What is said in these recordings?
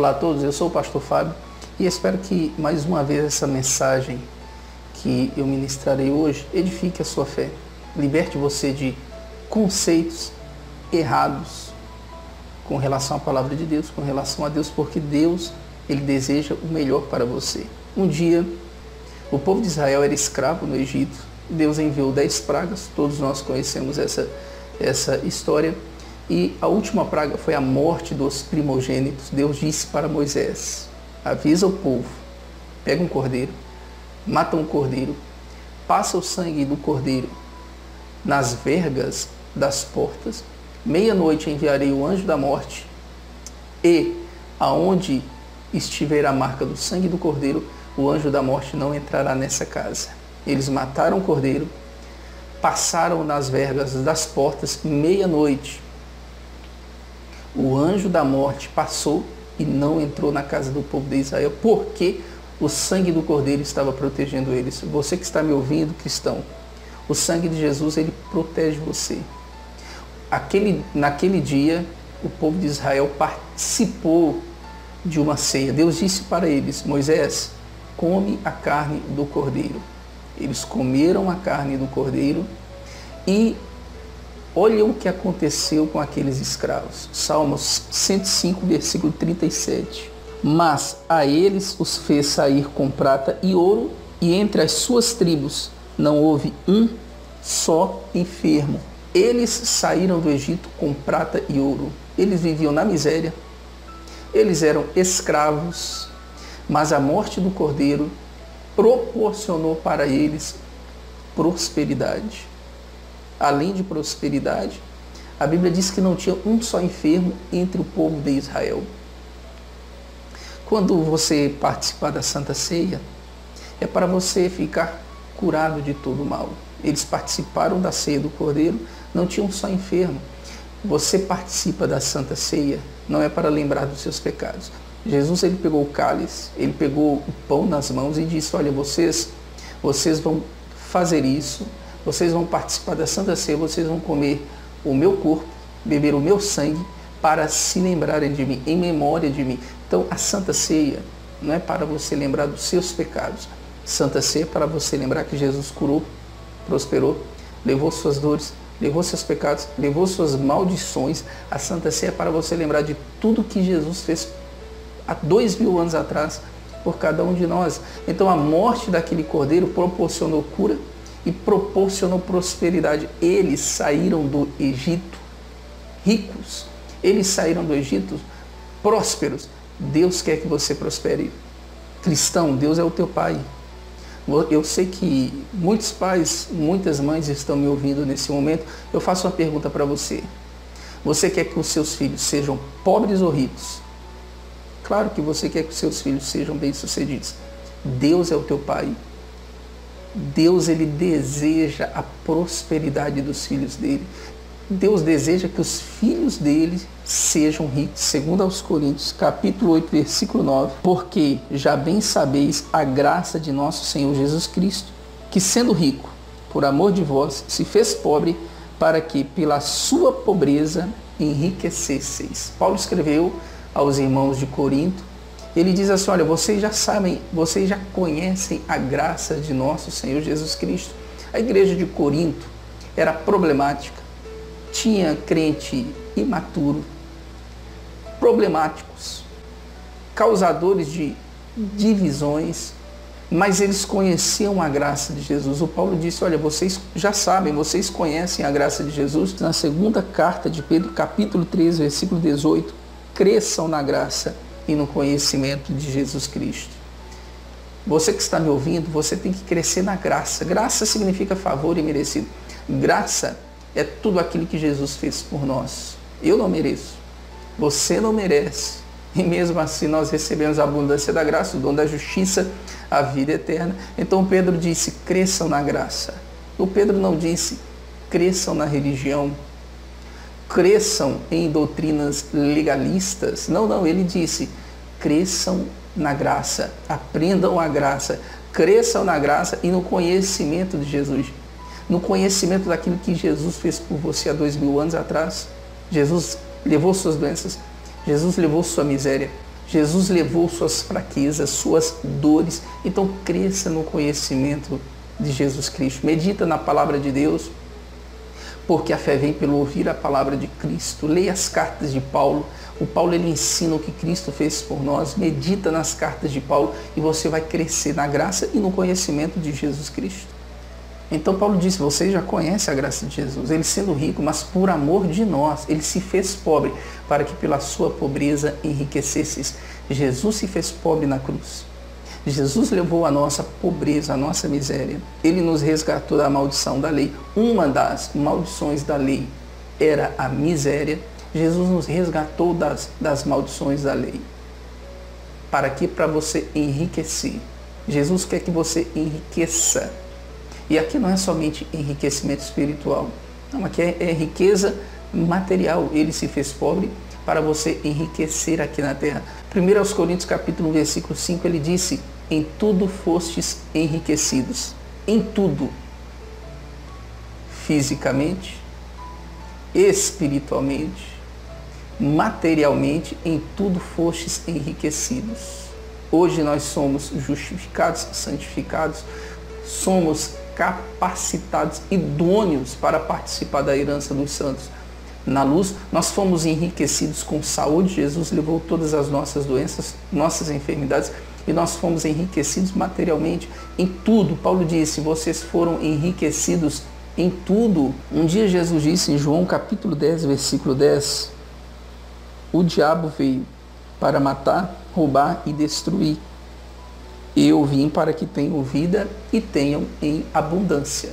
Olá a todos, eu sou o pastor Fábio e espero que mais uma vez essa mensagem que eu ministrarei hoje edifique a sua fé, liberte você de conceitos errados com relação à palavra de Deus, com relação a Deus, porque Deus, Ele deseja o melhor para você. Um dia, o povo de Israel era escravo no Egito, Deus enviou 10 pragas, todos nós conhecemos essa história, e a última praga foi a morte dos primogênitos. Deus disse para Moisés: avisa o povo, pega um cordeiro, mata um cordeiro, passa o sangue do cordeiro nas vergas das portas, meia-noite enviarei o anjo da morte, e aonde estiver a marca do sangue do cordeiro, o anjo da morte não entrará nessa casa. Eles mataram o cordeiro, passaram nas vergas das portas, meia-noite. O anjo da morte passou e não entrou na casa do povo de Israel, porque o sangue do cordeiro estava protegendo eles. Você que está me ouvindo, cristão, o sangue de Jesus, ele protege você. Naquele dia, o povo de Israel participou de uma ceia. Deus disse para eles: Moisés, come a carne do cordeiro. Eles comeram a carne do cordeiro e olha o que aconteceu com aqueles escravos. Salmos 105, versículo 37. Mas a eles os fez sair com prata e ouro, e entre as suas tribos não houve um só enfermo. Eles saíram do Egito com prata e ouro. Eles viviam na miséria, eles eram escravos, mas a morte do cordeiro proporcionou para eles prosperidade. Além de prosperidade, a Bíblia diz que não tinha um só enfermo entre o povo de Israel. Quando você participar da Santa Ceia, é para você ficar curado de todo o mal. Eles participaram da ceia do Cordeiro, não tinha um só enfermo. Você participa da Santa Ceia, não é para lembrar dos seus pecados. Jesus, ele pegou o cálice, ele pegou o pão nas mãos e disse: olha, vocês vão fazer isso, vocês vão participar da Santa Ceia, vocês vão comer o meu corpo, beber o meu sangue, para se lembrarem de mim, em memória de mim. Então, a Santa Ceia não é para você lembrar dos seus pecados. Santa Ceia é para você lembrar que Jesus curou, prosperou, levou suas dores, levou seus pecados, levou suas maldições. A Santa Ceia é para você lembrar de tudo que Jesus fez há 2000 anos atrás por cada um de nós. Então, a morte daquele cordeiro proporcionou cura e proporcionou prosperidade. Eles saíram do Egito ricos, eles saíram do Egito prósperos. Deus quer que você prospere. Cristão, Deus é o teu Pai. Eu sei que muitos pais, muitas mães estão me ouvindo nesse momento. Eu faço uma pergunta para você. Você quer que os seus filhos sejam pobres ou ricos? Claro que você quer que os seus filhos sejam bem-sucedidos. Deus é o teu Pai. Deus, ele deseja a prosperidade dos filhos dele. Deus deseja que os filhos dele sejam ricos. Segundo aos Coríntios, capítulo 8, versículo 9. Porque já bem sabeis a graça de nosso Senhor Jesus Cristo, que sendo rico, por amor de vós, se fez pobre, para que pela sua pobreza enriquecesseis. Paulo escreveu aos irmãos de Corinto. Ele diz assim: olha, vocês já sabem, vocês já conhecem a graça de nosso Senhor Jesus Cristo. A igreja de Corinto era problemática, tinha crente imaturo, problemáticos, causadores de divisões, mas eles conheciam a graça de Jesus. O Paulo disse: olha, vocês já sabem, vocês conhecem a graça de Jesus. Na segunda carta de Pedro, capítulo 3, versículo 18, cresçam na graça e no conhecimento de Jesus Cristo. Você que está me ouvindo, você tem que crescer na graça. Graça significa favor e merecido. Graça é tudo aquilo que Jesus fez por nós. Eu não mereço, você não merece, e mesmo assim nós recebemos a abundância da graça, o dom da justiça, a vida eterna. Então Pedro disse: cresçam na graça. O Pedro não disse cresçam na religião, cresçam em doutrinas legalistas. Não, ele disse: cresçam na graça, aprendam a graça, cresçam na graça e no conhecimento de Jesus, no conhecimento daquilo que Jesus fez por você há 2000 anos atrás. Jesus levou suas doenças, Jesus levou sua miséria, Jesus levou suas fraquezas, suas dores. Então cresça no conhecimento de Jesus Cristo. Medita na palavra de Deus, porque a fé vem pelo ouvir a palavra de Cristo. Leia as cartas de Paulo. O Paulo, ele ensina o que Cristo fez por nós. Medita nas cartas de Paulo e você vai crescer na graça e no conhecimento de Jesus Cristo. Então Paulo disse, você já conhece a graça de Jesus. Ele sendo rico, mas por amor de nós, ele se fez pobre para que pela sua pobreza enriquecesses. Jesus se fez pobre na cruz. Jesus levou a nossa pobreza, a nossa miséria. Ele nos resgatou da maldição da lei. Uma das maldições da lei era a miséria. Jesus nos resgatou das maldições da lei. Para quê? Para você enriquecer. Jesus quer que você enriqueça. E aqui não é somente enriquecimento espiritual. Não, aqui é riqueza material. Ele se fez pobre para você enriquecer aqui na terra. 1 Coríntios capítulo 1, versículo 5, ele disse, em tudo fostes enriquecidos. Em tudo. Fisicamente, espiritualmente, materialmente, em tudo fostes enriquecidos. Hoje nós somos justificados, santificados, somos capacitados, idôneos para participar da herança dos santos. Na luz, nós fomos enriquecidos com saúde. Jesus levou todas as nossas doenças, nossas enfermidades, e nós fomos enriquecidos materialmente em tudo. Paulo disse, vocês foram enriquecidos em tudo. Um dia Jesus disse em João capítulo 10, versículo 10, o diabo veio para matar, roubar e destruir. Eu vim para que tenham vida e tenham em abundância.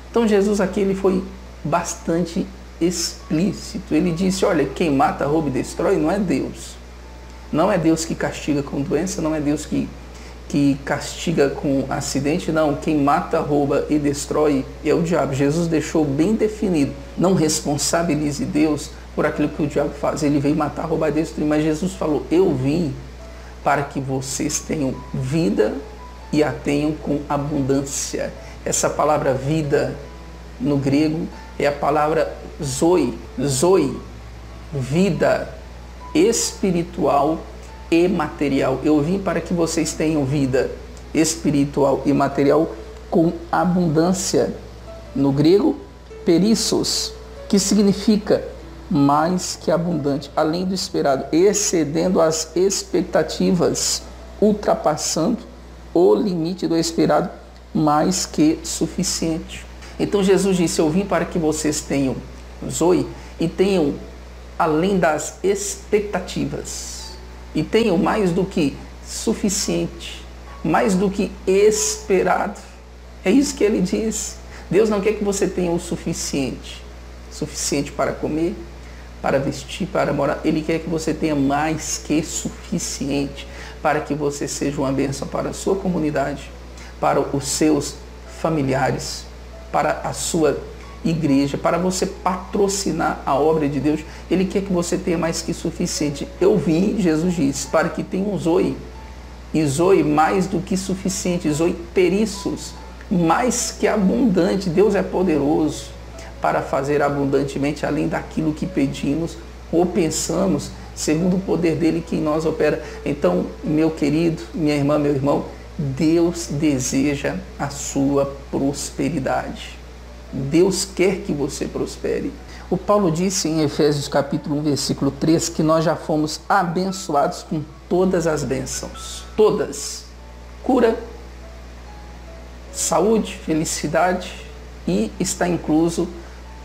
Então Jesus aqui ele foi bastante explícito. Ele disse, olha, quem mata, rouba e destrói não é Deus. Não é Deus que castiga com doença, não é Deus que castiga com acidente, não. Quem mata, rouba e destrói é o diabo. Jesus deixou bem definido. Não responsabilize Deus por aquilo que o diabo faz. Ele veio matar, roubar e destruir. Mas Jesus falou, eu vim para que vocês tenham vida e a tenham com abundância. Essa palavra vida no grego é a palavra zoe, vida espiritual e material. Eu vim para que vocês tenham vida espiritual e material com abundância. No grego, perissos, que significa mais que abundante, além do esperado, excedendo as expectativas, ultrapassando o limite do esperado, mais que suficiente. Então Jesus disse, eu vim para que vocês tenham zoe e tenham além das expectativas, e tenham mais do que suficiente, mais do que esperado. É isso que ele diz. Deus não quer que você tenha o suficiente para comer, para vestir, para morar. Ele quer que você tenha mais que suficiente para que você seja uma bênção para a sua comunidade, para os seus familiares, para a sua igreja, para você patrocinar a obra de Deus. Ele quer que você tenha mais que suficiente. Eu vim, Jesus disse, para que tenham zoe. E zoe mais do que suficiente. Zoe perissos, mais que abundante. Deus é poderoso para fazer abundantemente além daquilo que pedimos ou pensamos, segundo o poder dele que em nós opera. Então, meu querido, minha irmã, meu irmão, Deus deseja a sua prosperidade. Deus quer que você prospere. O Paulo disse em Efésios capítulo 1, versículo 3, que nós já fomos abençoados com todas as bênçãos. Todas. Cura, saúde, felicidade e está incluso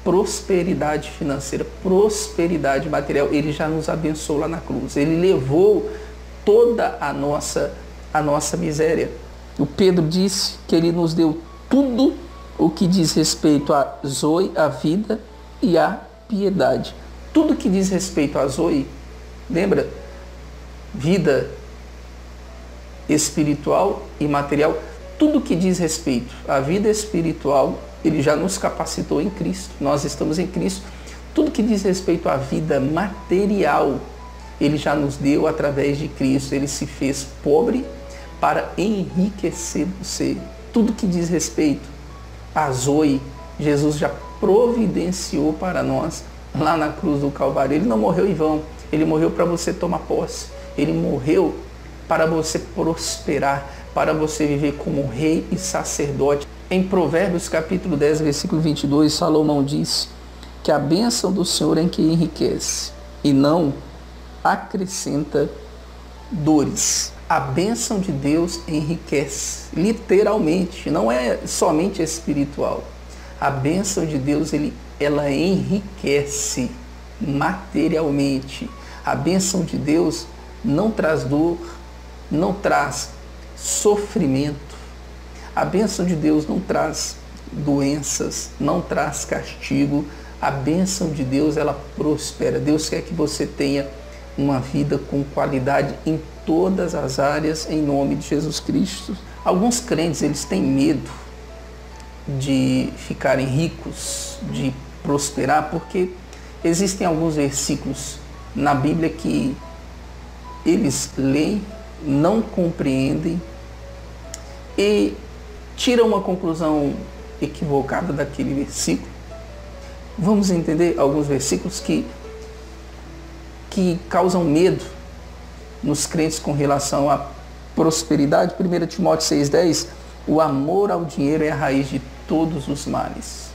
prosperidade financeira, prosperidade material. Ele já nos abençoou lá na cruz. Ele levou toda a nossa miséria. O Pedro disse que ele nos deu tudo o que diz respeito a zoe, a vida e a piedade. Tudo que diz respeito a zoe, lembra? Vida espiritual e material. Tudo que diz respeito à vida espiritual, ele já nos capacitou em Cristo. Nós estamos em Cristo. Tudo que diz respeito à vida material, ele já nos deu através de Cristo. Ele se fez pobre para enriquecer você. Tudo que diz respeito a zoe, Jesus já providenciou para nós lá na cruz do Calvário. Ele não morreu em vão. Ele morreu para você tomar posse. Ele morreu para você prosperar, para você viver como rei e sacerdote. Em Provérbios capítulo 10, versículo 22, Salomão diz que a bênção do Senhor é que enriquece e não acrescenta dores. A bênção de Deus enriquece, literalmente, não é somente espiritual. A bênção de Deus, ela enriquece materialmente. A bênção de Deus não traz dor, não traz sofrimento. A bênção de Deus não traz doenças, não traz castigo. A bênção de Deus, ela prospera. Deus quer que você tenha uma vida com qualidade em todas as áreas, em nome de Jesus Cristo. Alguns crentes, eles têm medo de ficarem ricos, de prosperar, porque existem alguns versículos na Bíblia que eles leem, não compreendem e tiram uma conclusão equivocada daquele versículo. Vamos entender alguns versículos que causam medo nos crentes com relação à prosperidade. 1 Timóteo 6,10, o amor ao dinheiro é a raiz de todos os males.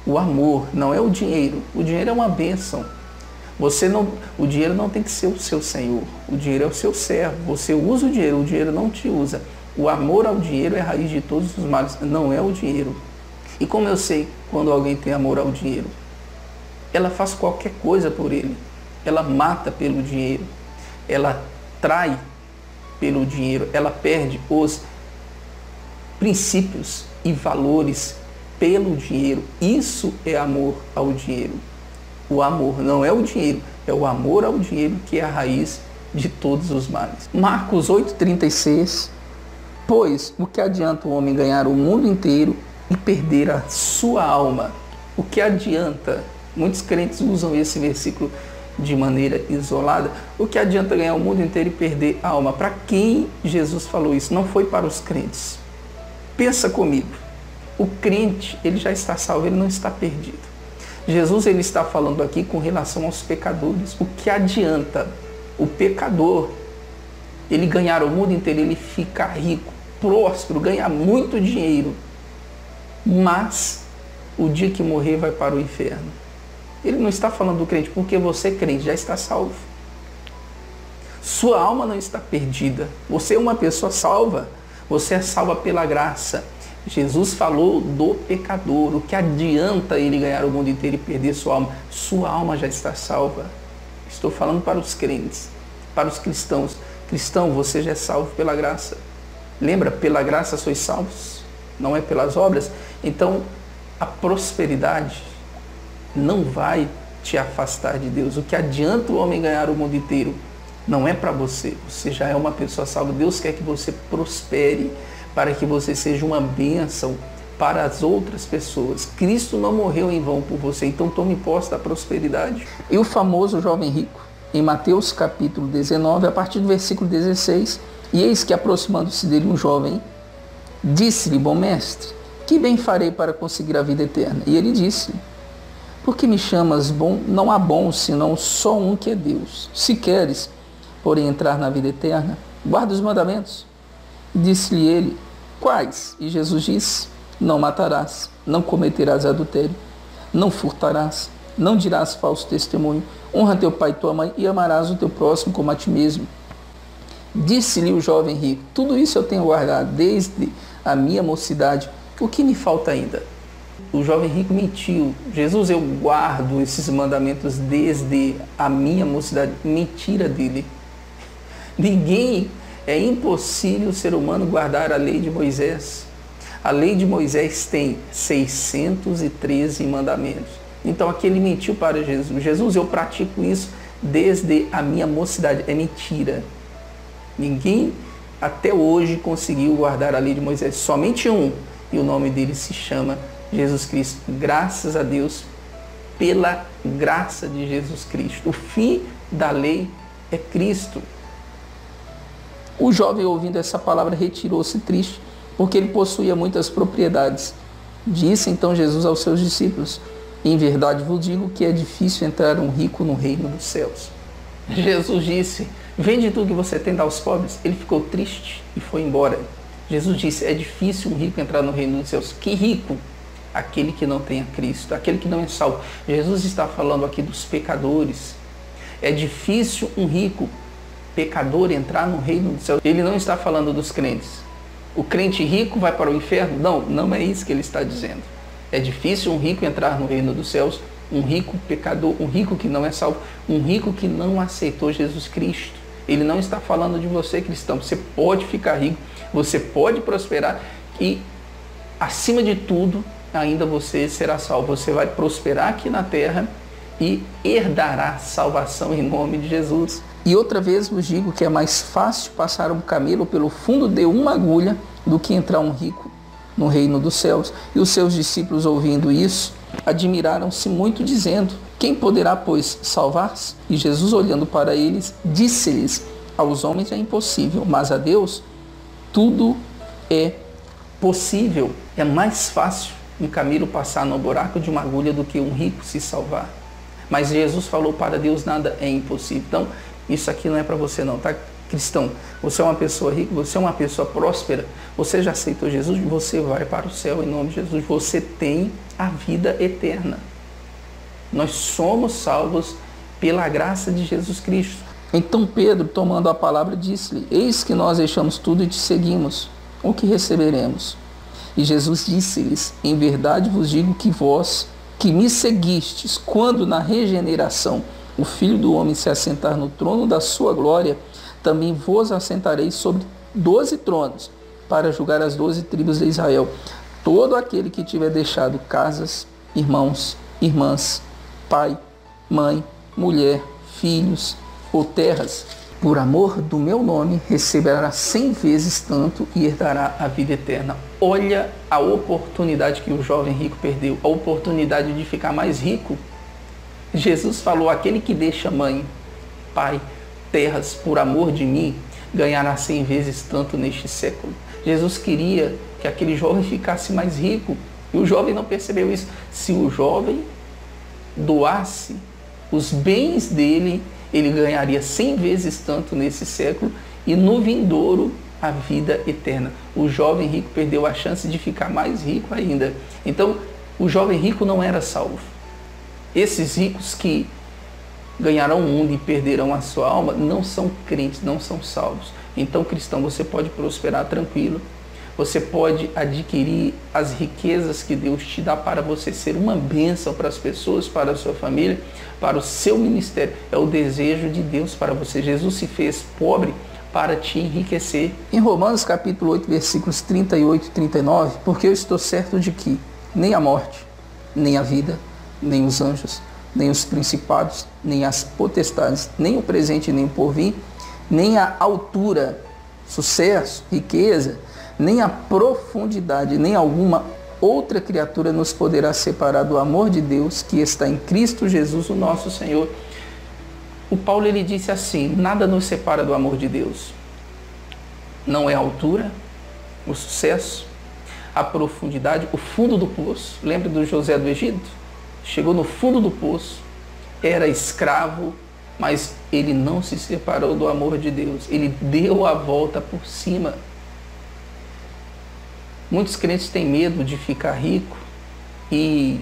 O amor não é o dinheiro. O dinheiro é uma bênção. O dinheiro não tem que ser o seu senhor. O dinheiro é o seu servo. Você usa o dinheiro não te usa. O amor ao dinheiro é a raiz de todos os males, não é o dinheiro. E como eu sei quando alguém tem amor ao dinheiro? Ela faz qualquer coisa por ele. Ela mata pelo dinheiro. Ela trai pelo dinheiro. Ela perde os princípios e valores pelo dinheiro. Isso é amor ao dinheiro. O amor não é o dinheiro, é o amor ao dinheiro que é a raiz de todos os males. Marcos 8,36, pois o que adianta o homem ganhar o mundo inteiro e perder a sua alma? O que adianta? Muitos crentes usam esse versículo de maneira isolada. O que adianta ganhar o mundo inteiro e perder a alma? Para quem Jesus falou isso? Não foi para os crentes. Pensa comigo. O crente, ele já está salvo, ele não está perdido. Jesus, ele está falando aqui com relação aos pecadores. O que adianta o pecador, ele ganhar o mundo inteiro, ele ficar rico, próspero, ganhar muito dinheiro, mas o dia que morrer vai para o inferno? Ele não está falando do crente, porque você, crente, já está salvo. Sua alma não está perdida. Você é uma pessoa salva. Você é salva pela graça. Jesus falou do pecador. O que adianta ele ganhar o mundo inteiro e perder sua alma? Sua alma já está salva. Estou falando para os crentes, para os cristãos. Cristão, você já é salvo pela graça. Lembra, pela graça sois salvos, não é pelas obras. Então, a prosperidade não vai te afastar de Deus. O que adianta o homem ganhar o mundo inteiro? Não é para você. Você já é uma pessoa salva. Deus quer que você prospere, para que você seja uma bênção para as outras pessoas. Cristo não morreu em vão por você, então tome posse da prosperidade. E o famoso jovem rico, em Mateus capítulo 19, a partir do versículo 16, e eis que aproximando-se dele um jovem, disse-lhe, bom mestre, que bem farei para conseguir a vida eterna? E ele disse, por que me chamas bom? Não há bom, senão só um que é Deus. Se queres, porém, entrar na vida eterna, guarda os mandamentos. Disse-lhe ele, quais? E Jesus disse, não matarás, não cometerás adultério, não furtarás, não dirás falso testemunho, honra teu pai e tua mãe e amarás o teu próximo como a ti mesmo. Disse-lhe o jovem rico, tudo isso eu tenho guardado desde a minha mocidade, o que me falta ainda? O jovem rico mentiu. Jesus, eu guardo esses mandamentos desde a minha mocidade. Mentira dele. É impossível o ser humano guardar a lei de Moisés. A lei de Moisés tem 613 mandamentos. Então aqui ele mentiu para Jesus. Jesus, eu pratico isso desde a minha mocidade. É mentira. Ninguém até hoje conseguiu guardar a lei de Moisés. Somente um. E o nome dele se chama Jesus Cristo. Graças a Deus pela graça de Jesus Cristo. O fim da lei é Cristo. O jovem, ouvindo essa palavra, retirou-se triste, porque ele possuía muitas propriedades. Disse então Jesus aos seus discípulos, em verdade vos digo que é difícil entrar um rico no reino dos céus. Jesus disse, Vende tudo que você tem, dá aos pobres. Ele ficou triste e foi embora. Jesus disse, é difícil um rico entrar no reino dos céus. Que rico? Aquele que não tem a Cristo, aquele que não é salvo. Jesus está falando aqui dos pecadores. É difícil um rico pecador entrar no reino dos céus. Ele não está falando dos crentes. O crente rico vai para o inferno? Não, não é isso que ele está dizendo. É difícil um rico entrar no reino dos céus, um rico pecador, um rico que não é salvo, um rico que não aceitou Jesus Cristo. Ele não está falando de você, cristão. Você pode ficar rico, você pode prosperar e, acima de tudo, ainda você será salvo. Você vai prosperar aqui na terra e herdará salvação em nome de Jesus. E outra vez vos digo que é mais fácil passar um camelo pelo fundo de uma agulha do que entrar um rico no reino dos céus. E os seus discípulos, ouvindo isso, admiraram-se muito, dizendo, quem poderá, pois, salvar-se? E Jesus, olhando para eles, disse-lhes, aos homens é impossível, mas a Deus tudo é possível. É mais fácil um camelo passar no buraco de uma agulha do que um rico se salvar. Mas Jesus falou, para Deus nada é impossível. Então, isso aqui não é para você não, tá? Cristão, você é uma pessoa rica, você é uma pessoa próspera, você já aceitou Jesus, você vai para o céu em nome de Jesus. Você tem a vida eterna. Nós somos salvos pela graça de Jesus Cristo. Então Pedro, tomando a palavra, disse-lhe, eis que nós deixamos tudo e te seguimos. O que receberemos? E Jesus disse-lhes, em verdade vos digo que vós, que me seguistes, quando na regeneração o Filho do Homem se assentar no trono da sua glória, também vos assentareis sobre 12 tronos, para julgar as 12 tribos de Israel. Todo aquele que tiver deixado casas, irmãos, irmãs, pai, mãe, mulher, filhos ou terras, por amor do meu nome, receberá 100 vezes tanto e herdará a vida eterna. Olha a oportunidade que o jovem rico perdeu, a oportunidade de ficar mais rico. Jesus falou, aquele que deixa mãe, pai, terras por amor de mim, ganhará 100 vezes tanto neste século. Jesus queria que aquele jovem ficasse mais rico, e o jovem não percebeu isso. Se o jovem doasse os bens dele, ele ganharia 100 vezes tanto nesse século e no vindouro a vida eterna. O jovem rico perdeu a chance de ficar mais rico ainda. Então, o jovem rico não era salvo. Esses ricos que ganharão o mundo e perderão a sua alma não são crentes, não são salvos. Então, cristão, você pode prosperar tranquilo. Você pode adquirir as riquezas que Deus te dá para você ser uma bênção para as pessoas, para a sua família, para o seu ministério. É o desejo de Deus para você. Jesus se fez pobre para te enriquecer. Em Romanos capítulo 8, versículos 38 e 39, porque eu estou certo de que nem a morte, nem a vida, nem os anjos, nem os principados, nem as potestades, nem o presente, nem o porvir, nem a altura, sucesso, riqueza, nem a profundidade, nem alguma outra criatura nos poderá separar do amor de Deus que está em Cristo Jesus, o nosso Senhor. O Paulo, ele disse assim, nada nos separa do amor de Deus. Não é a altura, o sucesso, a profundidade, o fundo do poço. Lembra do José do Egito? Chegou no fundo do poço, era escravo, mas ele não se separou do amor de Deus. Ele deu a volta por cima. Muitos crentes têm medo de ficar rico e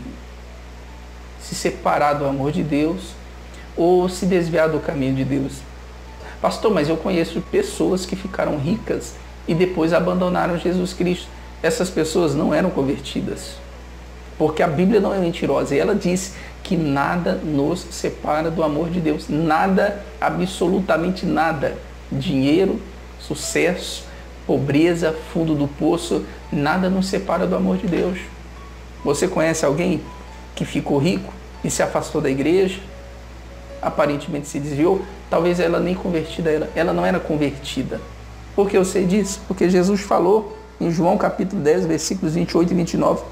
se separar do amor de Deus ou se desviar do caminho de Deus. Pastor, mas eu conheço pessoas que ficaram ricas e depois abandonaram Jesus Cristo. Essas pessoas não eram convertidas, porque a Bíblia não é mentirosa. E ela disse que nada nos separa do amor de Deus. Nada, absolutamente nada. Dinheiro, sucesso, pobreza, fundo do poço, nada nos separa do amor de Deus. Você conhece alguém que ficou rico e se afastou da igreja? Aparentemente se desviou? Talvez ela nem convertida era. Ela não era convertida. Por que eu sei disso? Porque Jesus falou em João capítulo 10, versículos 28 e 29,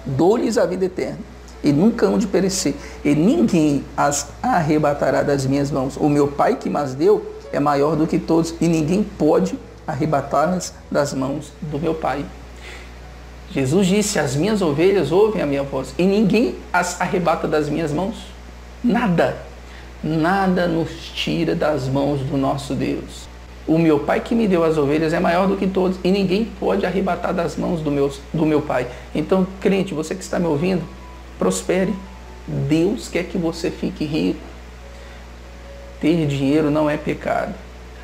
dou-lhes a vida eterna, e nunca hão de perecer, e ninguém as arrebatará das minhas mãos. O meu Pai que mas deu é maior do que todos, e ninguém pode arrebatá-las das mãos do meu Pai. Jesus disse, as minhas ovelhas ouvem a minha voz, e ninguém as arrebata das minhas mãos. Nada. Nada nos tira das mãos do nosso Deus. O meu Pai que me deu as ovelhas é maior do que todos e ninguém pode arrebatar das mãos do meu Pai. Então, crente, você que está me ouvindo, prospere. Deus quer que você fique rico. Ter dinheiro não é pecado.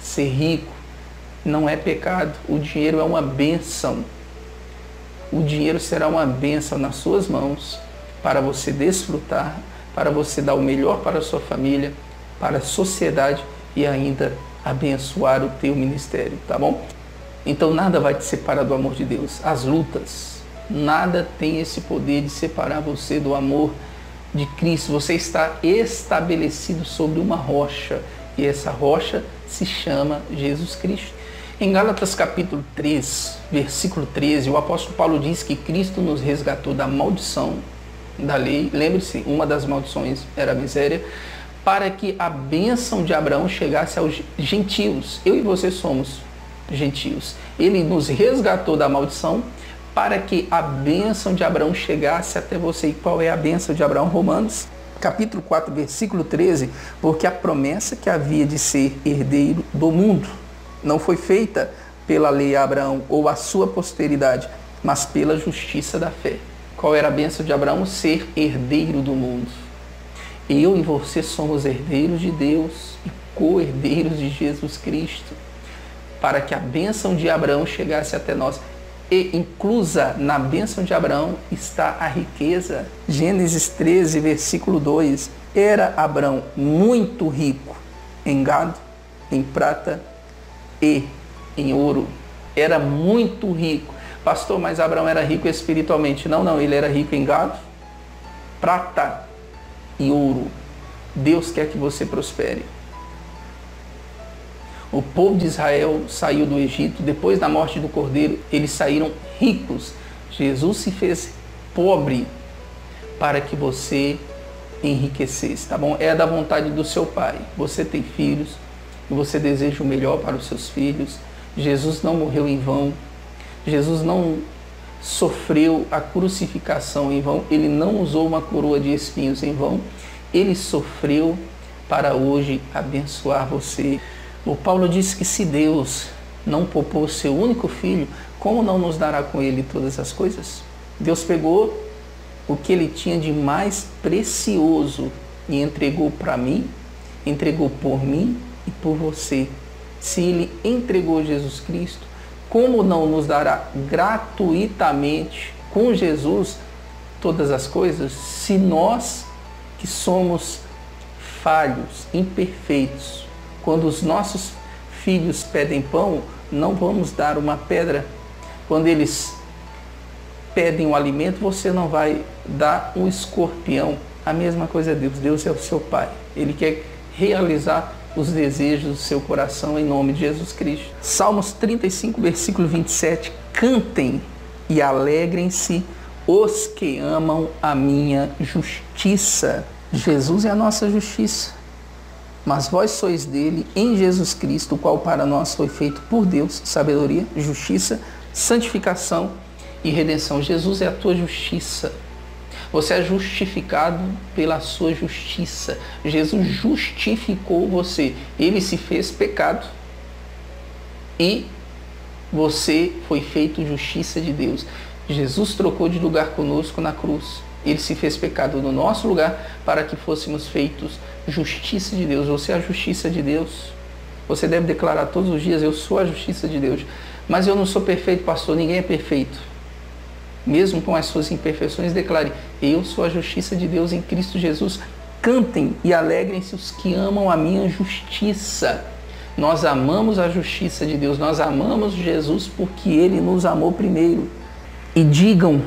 Ser rico não é pecado. O dinheiro é uma bênção. O dinheiro será uma bênção nas suas mãos para você desfrutar, para você dar o melhor para a sua família, para a sociedade e ainda abençoar o teu ministério, tá bom? Então nada vai te separar do amor de Deus. As lutas, nada tem esse poder de separar você do amor de Cristo. Você está estabelecido sobre uma rocha e essa rocha se chama Jesus Cristo. Em Gálatas capítulo 3, versículo 13, o apóstolo Paulo diz que Cristo nos resgatou da maldição da lei. Lembre-se, uma das maldições era a miséria, para que a bênção de Abraão chegasse aos gentios. Eu e você somos gentios. Ele nos resgatou da maldição para que a bênção de Abraão chegasse até você. E qual é a bênção de Abraão? Romanos capítulo 4, versículo 13, porque a promessa que havia de ser herdeiro do mundo não foi feita pela lei a Abraão ou a sua posteridade, mas pela justiça da fé. Qual era a bênção de Abraão? Ser herdeiro do mundo. Eu e você somos herdeiros de Deus e co-herdeiros de Jesus Cristo, para que a bênção de Abraão chegasse até nós. E inclusa na bênção de Abraão está a riqueza. Gênesis 13, versículo 2. Era Abraão muito rico em gado, em prata e em ouro. Era muito rico. Pastor, mas Abraão era rico espiritualmente. Não, ele era rico em gado, prata e ouro. Deus quer que você prospere. O povo de Israel saiu do Egito, depois da morte do Cordeiro, eles saíram ricos. Jesus se fez pobre para que você enriquecesse, tá bom? É da vontade do seu Pai. Você tem filhos e você deseja o melhor para os seus filhos. Jesus não morreu em vão. Jesus não sofreu a crucificação em vão. Ele não usou uma coroa de espinhos em vão. Ele sofreu para hoje abençoar você. O Paulo disse que se Deus não poupou o seu único filho, como não nos dará com ele todas as coisas? Deus pegou o que ele tinha de mais precioso e entregou para mim, entregou por mim e por você. Se ele entregou Jesus Cristo, como não nos dará gratuitamente com Jesus todas as coisas? Se nós que somos falhos, imperfeitos, quando os nossos filhos pedem pão, não vamos dar uma pedra. Quando eles pedem um alimento, você não vai dar um escorpião. A mesma coisa é Deus. Deus é o seu Pai. Ele quer realizar os desejos do seu coração em nome de Jesus Cristo. Salmos 35, versículo 27. Cantem e alegrem-se os que amam a minha justiça. Jesus é a nossa justiça. Mas vós sois dele em Jesus Cristo, o qual para nós foi feito por Deus, sabedoria, justiça, santificação e redenção. Jesus é a tua justiça. Você é justificado pela sua justiça. Jesus justificou você. Ele se fez pecado e você foi feito justiça de Deus. Jesus trocou de lugar conosco na cruz. Ele se fez pecado no nosso lugar para que fôssemos feitos justiça de Deus. Você é a justiça de Deus. Você deve declarar todos os dias: eu sou a justiça de Deus. Mas eu não sou perfeito, pastor. Ninguém é perfeito. Mesmo com as suas imperfeições, declare: eu sou a justiça de Deus em Cristo Jesus. Cantem e alegrem-se os que amam a minha justiça. Nós amamos a justiça de Deus. Nós amamos Jesus porque Ele nos amou primeiro. E digam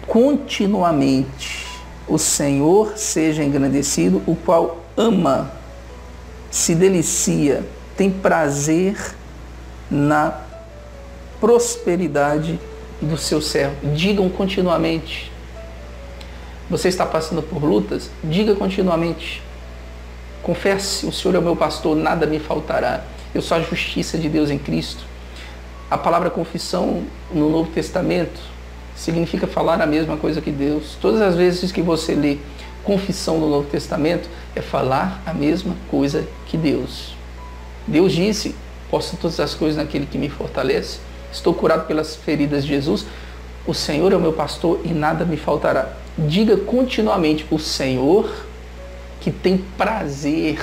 continuamente: o Senhor seja engrandecido, o qual ama, se delicia, tem prazer na prosperidade do seu servo. Digam continuamente. Você está passando por lutas? Diga continuamente. Confesse: o Senhor é o meu pastor, nada me faltará. Eu sou a justiça de Deus em Cristo. A palavra confissão no Novo Testamento significa falar a mesma coisa que Deus. Todas as vezes que você lê confissão do Novo Testamento é falar a mesma coisa que Deus. Deus disse: posso todas as coisas naquele que me fortalece. Estou curado pelas feridas de Jesus. O Senhor é o meu pastor e nada me faltará. Diga continuamente: o Senhor que tem prazer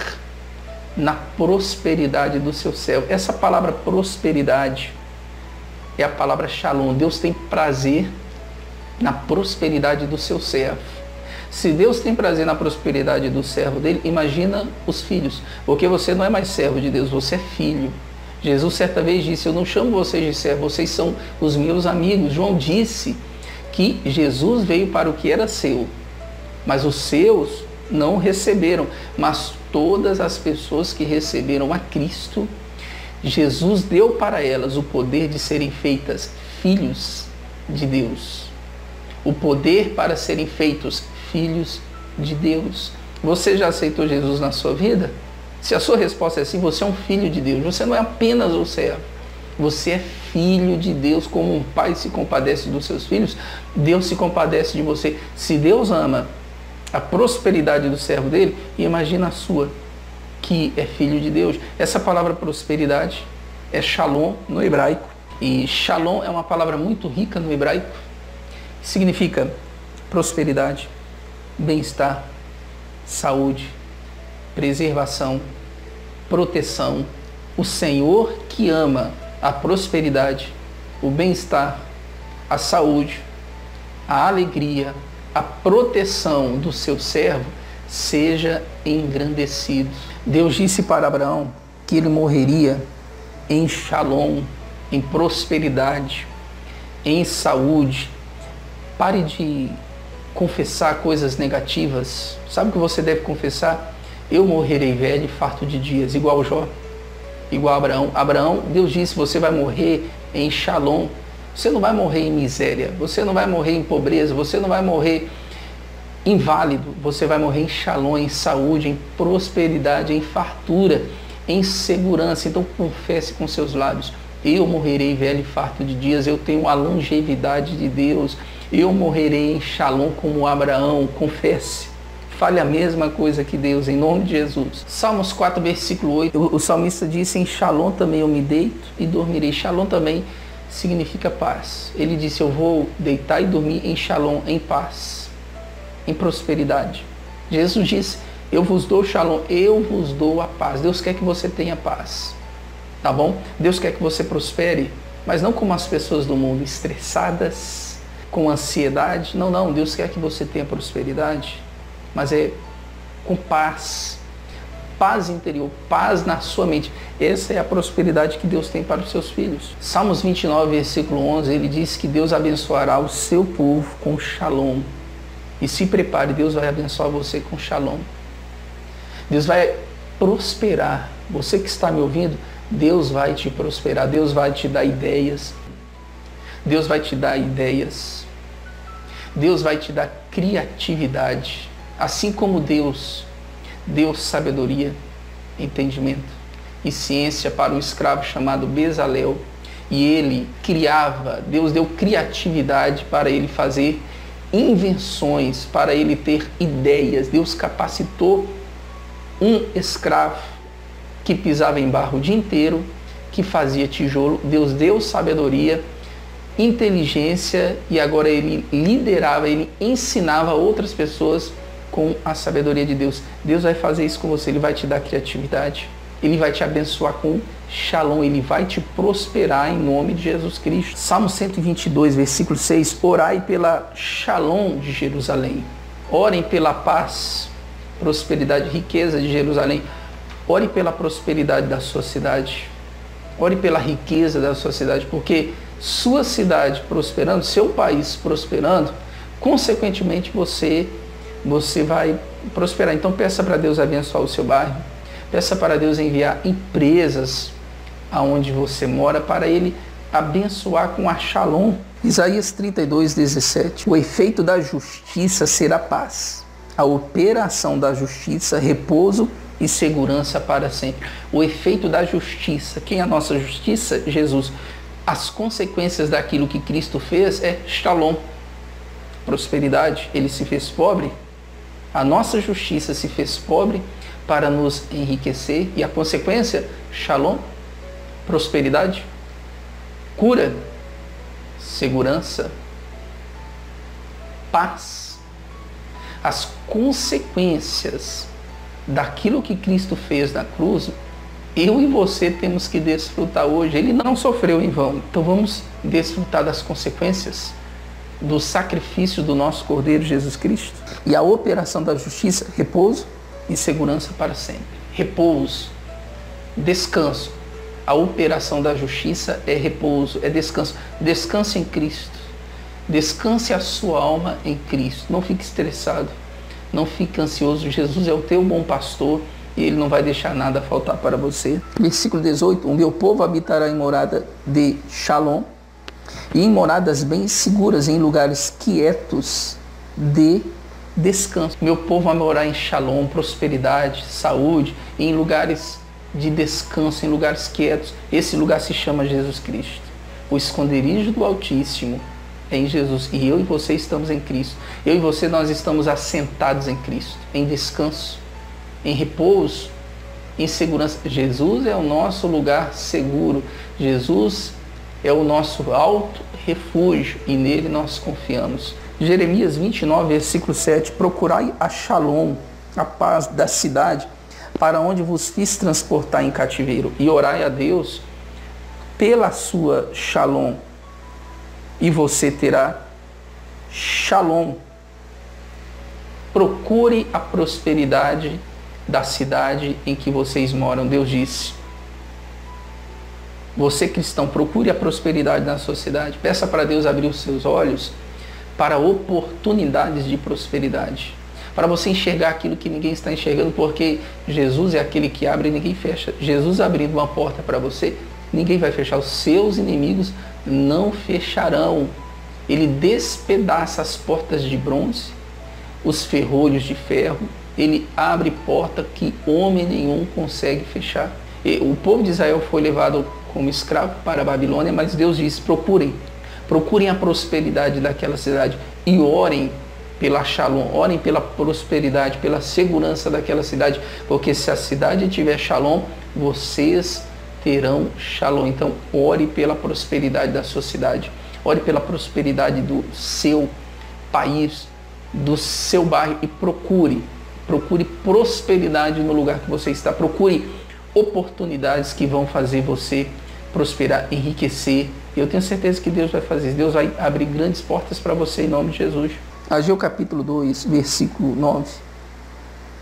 na prosperidade do seu servo. Essa palavra prosperidade é a palavra shalom. Deus tem prazer na prosperidade do seu servo. Se Deus tem prazer na prosperidade do servo dele, imagina os filhos. Porque você não é mais servo de Deus, você é filho. Jesus certa vez disse: eu não chamo vocês de servo, vocês são os meus amigos. João disse que Jesus veio para o que era seu, mas os seus não receberam. Mas todas as pessoas que receberam a Cristo, Jesus deu para elas o poder de serem feitas filhos de Deus. O poder para serem feitos filhos de Deus. Você já aceitou Jesus na sua vida? Se a sua resposta é sim, você é um filho de Deus. Você não é apenas um servo. Você é filho de Deus. Como um pai se compadece dos seus filhos, Deus se compadece de você. Se Deus ama a prosperidade do servo dele, imagina a sua, que é filho de Deus. Essa palavra prosperidade é shalom no hebraico. E shalom é uma palavra muito rica no hebraico. Significa prosperidade, bem-estar, saúde, preservação, proteção. O Senhor que ama a prosperidade, o bem-estar, a saúde, a alegria, a proteção do seu servo, seja engrandecido. Deus disse para Abraão que ele morreria em shalom, em prosperidade, em saúde. Pare de confessar coisas negativas. Sabe o que você deve confessar? Eu morrerei velho e farto de dias, igual Jó, igual Abraão. Abraão, Deus disse: você vai morrer em shalom. Você não vai morrer em miséria, você não vai morrer em pobreza, você não vai morrer inválido, você vai morrer em shalom, em saúde, em prosperidade, em fartura, em segurança. Então confesse com seus lábios: eu morrerei velho e farto de dias, eu tenho a longevidade de Deus, eu morrerei em shalom como Abraão. Confesse. Fale a mesma coisa que Deus, em nome de Jesus. Salmos 4, versículo 8, o salmista disse: em shalom também eu me deito e dormirei. Shalom também significa paz. Ele disse: eu vou deitar e dormir em shalom, em paz, em prosperidade. Jesus disse: eu vos dou shalom, eu vos dou a paz. Deus quer que você tenha paz, tá bom? Deus quer que você prospere, mas não como as pessoas do mundo, estressadas, com ansiedade. Não, não. Deus quer que você tenha prosperidade, mas é com paz, paz interior, paz na sua mente. Essa é a prosperidade que Deus tem para os seus filhos. Salmos 29, versículo 11, ele diz que Deus abençoará o seu povo com shalom. E se prepare, Deus vai abençoar você com shalom. Deus vai prosperar. Você que está me ouvindo, Deus vai te prosperar. Deus vai te dar ideias. Deus vai te dar ideias. Deus vai te dar criatividade. Assim como Deus deu sabedoria, entendimento e ciência para o escravo chamado Bezalel, e ele criava, Deus deu criatividade para ele fazer invenções, para ele ter ideias. Deus capacitou um escravo que pisava em barro o dia inteiro, que fazia tijolo. Deus deu sabedoria, inteligência, e agora ele liderava, ele ensinava outras pessoas com a sabedoria de Deus. Deus vai fazer isso com você. Ele vai te dar criatividade, ele vai te abençoar com shalom, ele vai te prosperar em nome de Jesus Cristo. Salmo 122, versículo 6, orai pela shalom de Jerusalém. Orem pela paz, prosperidade, riqueza de Jerusalém. Ore pela prosperidade da sua cidade. Ore pela riqueza da sua cidade, porque sua cidade prosperando, seu país prosperando, consequentemente você vai prosperar. Então peça para Deus abençoar o seu bairro. Peça para Deus enviar empresas aonde você mora, para Ele abençoar com a shalom. Isaías 32, 17. O efeito da justiça será paz. A operação da justiça, repouso e segurança para sempre. O efeito da justiça. Quem é a nossa justiça? Jesus. As consequências daquilo que Cristo fez é shalom, prosperidade. Ele se fez pobre, A nossa justiça se fez pobre para nos enriquecer. E a consequência, shalom, prosperidade, cura, segurança, paz. As consequências daquilo que Cristo fez na cruz, eu e você temos que desfrutar hoje. Ele não sofreu em vão. Então vamos desfrutar das consequências do sacrifício do nosso Cordeiro Jesus Cristo. E a operação da justiça, repouso e segurança para sempre. Repouso, descanso. A operação da justiça é repouso, é descanso. Descanse em Cristo. Descanse a sua alma em Cristo. Não fique estressado, não fique ansioso. Jesus é o teu bom pastor e Ele não vai deixar nada faltar para você. Versículo 18. O meu povo habitará em morada de shalom e em moradas bem seguras, em lugares quietos de descanso. Meu povo vai morar em shalom, prosperidade, saúde, em lugares de descanso, em lugares quietos. Esse lugar se chama Jesus Cristo. O esconderijo do Altíssimo é em Jesus. E eu e você estamos em Cristo. Eu e você, nós estamos assentados em Cristo, em descanso, em repouso, em segurança. Jesus é o nosso lugar seguro. Jesus é o nosso alto refúgio e nele nós confiamos. Jeremias 29, versículo 7. Procurai a shalom, a paz da cidade, para onde vos fiz transportar em cativeiro, e orai a Deus pela sua shalom, e você terá shalom. Procure a prosperidade da cidade em que vocês moram. Deus disse: você cristão, procure a prosperidade na sua cidade. Peça para Deus abrir os seus olhos para oportunidades de prosperidade, para você enxergar aquilo que ninguém está enxergando, porque Jesus é aquele que abre e ninguém fecha. Jesus abrindo uma porta para você, ninguém vai fechar. Os seus inimigos não fecharão. Ele despedaça as portas de bronze, os ferrolhos de ferro. Ele abre porta que homem nenhum consegue fechar. E o povo de Israel foi levado como escravo para a Babilônia, mas Deus disse: procurem a prosperidade daquela cidade e orem pela shalom, orem pela prosperidade, pela segurança daquela cidade, porque se a cidade tiver shalom, vocês terão shalom. Então, ore pela prosperidade da sua cidade, ore pela prosperidade do seu país, do seu bairro, e procure prosperidade no lugar que você está. Procure oportunidades que vão fazer você prosperar, enriquecer. Eu tenho certeza que Deus vai fazer isso. Deus vai abrir grandes portas para você em nome de Jesus. Ageu capítulo 2, versículo 9.